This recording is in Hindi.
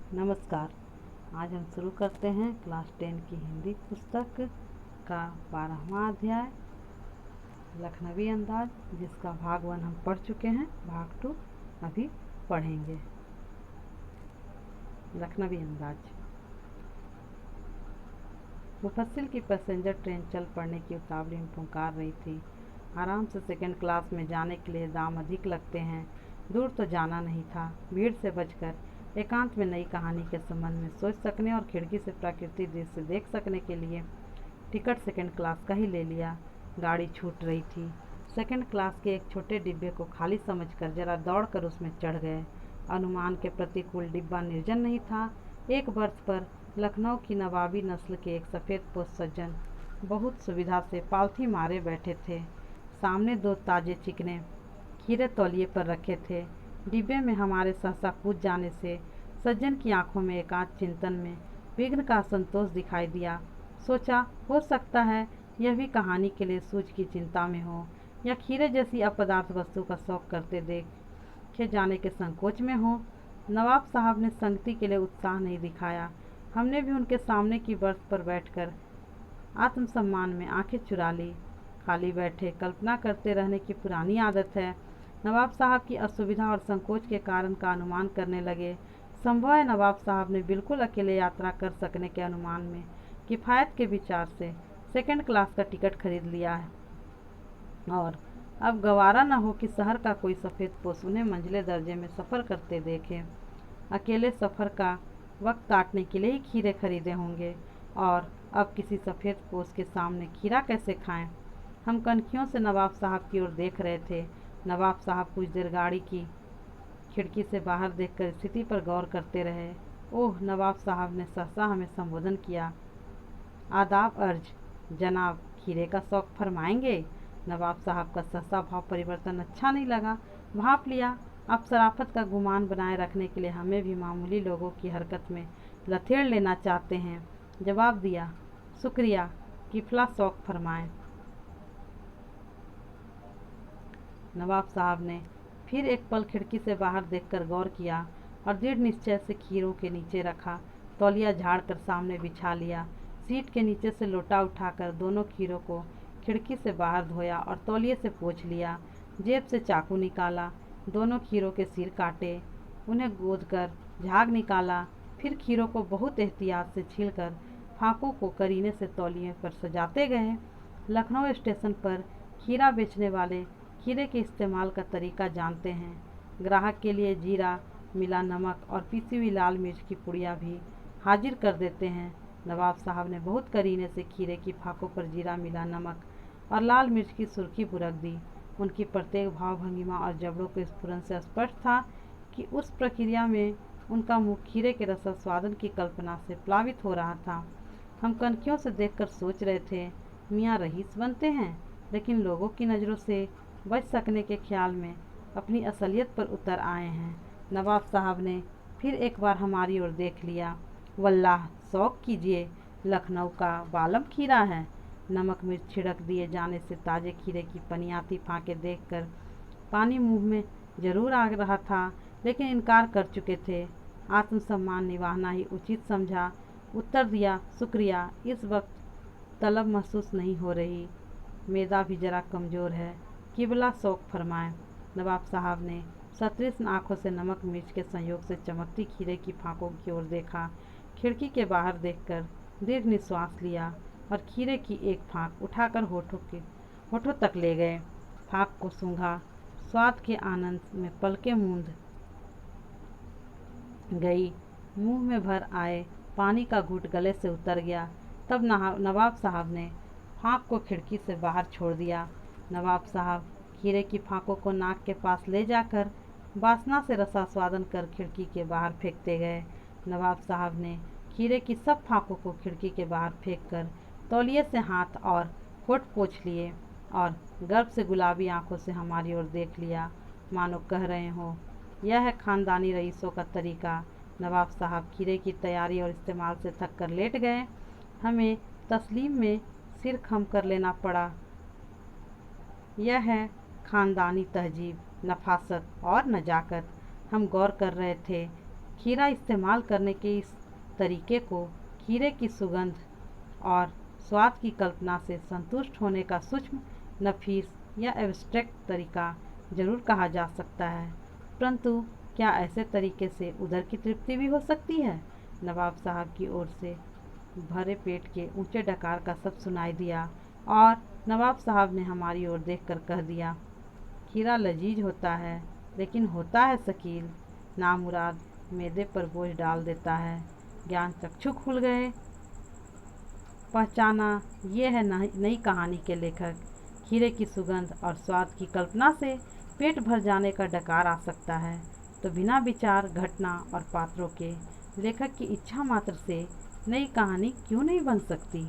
नमस्कार। आज हम शुरू करते हैं क्लास 10 की हिंदी पुस्तक का 12वां अध्याय लखनवी अंदाज, जिसका भाग 1 हम पढ़ चुके हैं। भाग 2 अभी पढ़ेंगे। लखनवी अंदाज। मुफस्सिल की पैसेंजर ट्रेन चल पड़ने की उतावली में पुकार रही थी। आराम से सेकंड क्लास में जाने के लिए दाम अधिक लगते हैं। दूर तो जाना नहीं था। भीड़ से बचकर एकांत में नई कहानी के संबंध में सोच सकने और खिड़की से प्राकृतिक दृश्य देख सकने के लिए टिकट सेकंड क्लास का ही ले लिया। गाड़ी छूट रही थी। सेकंड क्लास के एक छोटे डिब्बे को खाली समझकर जरा दौड़कर उसमें चढ़ गए। अनुमान के प्रतिकूल डिब्बा निर्जन नहीं था। एक बर्थ पर लखनऊ की नवाबी नस्ल के एक सफ़ेद पोस्ट सज्जन बहुत सुविधा से पालथी मारे बैठे थे। सामने 2 ताजे चिकने खीरे तौलिए पर रखे थे। डिब्बे में हमारे सहसा कूद जाने से सज्जन की आंखों में एकांत चिंतन में विघ्न का असंतोष दिखाई दिया। सोचा, हो सकता है यह भी कहानी के लिए सूझ की चिंता में हो, या खीरे जैसी अपदार्थ वस्तु का शौक करते देखे जाने के संकोच में हो। नवाब साहब ने संगति के लिए उत्साह नहीं दिखाया। हमने भी उनके सामने की बर्थ पर बैठकर आत्मसम्मान में आंखें चुरा ली। खाली बैठे कल्पना करते रहने की पुरानी आदत है। नवाब साहब की असुविधा और संकोच के कारण का अनुमान करने लगे। संभव है नवाब साहब ने बिल्कुल अकेले यात्रा कर सकने के अनुमान में किफ़ायत के विचार से सेकंड क्लास का टिकट खरीद लिया है, और अब गवारा न हो कि शहर का कोई सफ़ेद पोश उन्हें मंझले दर्जे में सफ़र करते देखे। अकेले सफ़र का वक्त काटने के लिए ही खीरे खरीदे होंगे, और अब किसी सफ़ेद पोश के सामने खीरा कैसे खाएं। हम कनखियों से नवाब साहब की ओर देख रहे थे। नवाब साहब कुछ देर गाड़ी की खिड़की से बाहर देखकर स्थिति पर गौर करते रहे। ओह, नवाब साहब ने सहसा हमें संबोधन किया। आदाब अर्ज जनाब, खीरे का शौक फरमाएंगे। नवाब साहब का सहसा भाव परिवर्तन अच्छा नहीं लगा। भाप लिया, आप शराफत का गुमान बनाए रखने के लिए हमें भी मामूली लोगों की हरकत में लथेड़ लेना चाहते हैं। जवाब दिया, शुक्रिया, किफला शौक फरमाएं। नवाब साहब ने फिर एक पल खिड़की से बाहर देखकर गौर किया और दृढ़ निश्चय से खीरों के नीचे रखा। तौलिया झाड़कर सामने बिछा लिया। सीट के नीचे से लोटा उठाकर दोनों खीरों को खिड़की से बाहर धोया और तौलिए से पोंछ लिया। जेब से चाकू निकाला, दोनों खीरों के सिर काटे, उन्हें गोदकर झाग निकाला। फिर खीरों को बहुत एहतियात से छीलकर फाकों को करीने से तौलिए पर सजाते गए। लखनऊ स्टेशन पर खीरा बेचने वाले खीरे के इस्तेमाल का तरीका जानते हैं। ग्राहक के लिए जीरा, मिला नमक और पीसी हुई लाल मिर्च की पुड़िया भी हाजिर कर देते हैं। नवाब साहब ने बहुत करीने से खीरे की फाकों पर जीरा, मिला नमक और लाल मिर्च की सुर्खी बुरक दी। उनकी प्रत्येक भाव भंगिमा और जबड़ों के स्फुरन से स्पष्ट था कि उस प्रक्रिया में उनका मुँह खीरे के रसास्वादन की कल्पना से प्लावित हो रहा था। हम कनखियों से देखकर सोच रहे थे, मियाँ रईस बनते हैं, लेकिन लोगों की नज़रों से बच सकने के ख्याल में अपनी असलियत पर उतर आए हैं। नवाब साहब ने फिर एक बार हमारी ओर देख लिया। वल्लाह, शौक कीजिए, लखनऊ का बालम खीरा है। नमक मिर्च छिड़क दिए जाने से ताज़े खीरे की पनियाती फाँकें देखकर पानी मुंह में जरूर आ रहा था, लेकिन इनकार कर चुके थे। आत्मसम्मान निभाना ही उचित समझा। उत्तर दिया, शुक्रिया, इस वक्त तलब महसूस नहीं हो रही। मैदा भी जरा कमज़ोर है, किबला शौक फरमाएं। नवाब साहब ने सतृष्ण आंखों से नमक मिर्च के संयोग से चमकती खीरे की फाकों की ओर देखा। खिड़की के बाहर देखकर दीर्घ निश्वास लिया और खीरे की एक फाँक उठाकर होठों तक ले गए। फाँक को सूंघा, स्वाद के आनंद में पलकें मूंद गई। मुंह में भर आए पानी का घूंट गले से उतर गया। तब नवाब साहब ने फाँक को खिड़की से बाहर छोड़ दिया। नवाब साहब खीरे की फाँकों को नाक के पास ले जाकर वासना से रसास्वादन कर खिड़की के बाहर फेंकते गए। नवाब साहब ने खीरे की सब फाँकों को खिड़की के बाहर फेंककर तौलिए से हाथ और होठ पोंछ लिए और गर्व से गुलाबी आंखों से हमारी ओर देख लिया, मानो कह रहे हो, यह है ख़ानदानी रईसों का तरीका। नवाब साहब खीरे की तैयारी और इस्तेमाल से थक कर लेट गए। हमें तस्लीम में सिर खम कर लेना पड़ा। यह है ख़ानदानी तहजीब, नफासत और नजाकत। हम गौर कर रहे थे खीरा इस्तेमाल करने के इस तरीके को खीरे की सुगंध और स्वाद की कल्पना से संतुष्ट होने का सूक्ष्म, नफीस या एब्स्ट्रैक्ट तरीका जरूर कहा जा सकता है, परंतु क्या ऐसे तरीके से उधर की तृप्ति भी हो सकती है? नवाब साहब की ओर से भरे पेट के ऊंचे डकार का शब्द सुनाई दिया और नवाब साहब ने हमारी ओर देखकर कह दिया, खीरा लजीज होता है, लेकिन होता है शकील, नामुराद मैदे पर बोझ डाल देता है। ज्ञान चक्षु खुल गए। पहचाना, ये है नई कहानी के लेखक। खीरे की सुगंध और स्वाद की कल्पना से पेट भर जाने का डकार आ सकता है, तो बिना विचार, घटना और पात्रों के लेखक की इच्छा मात्र से नई कहानी क्यों नहीं बन सकती?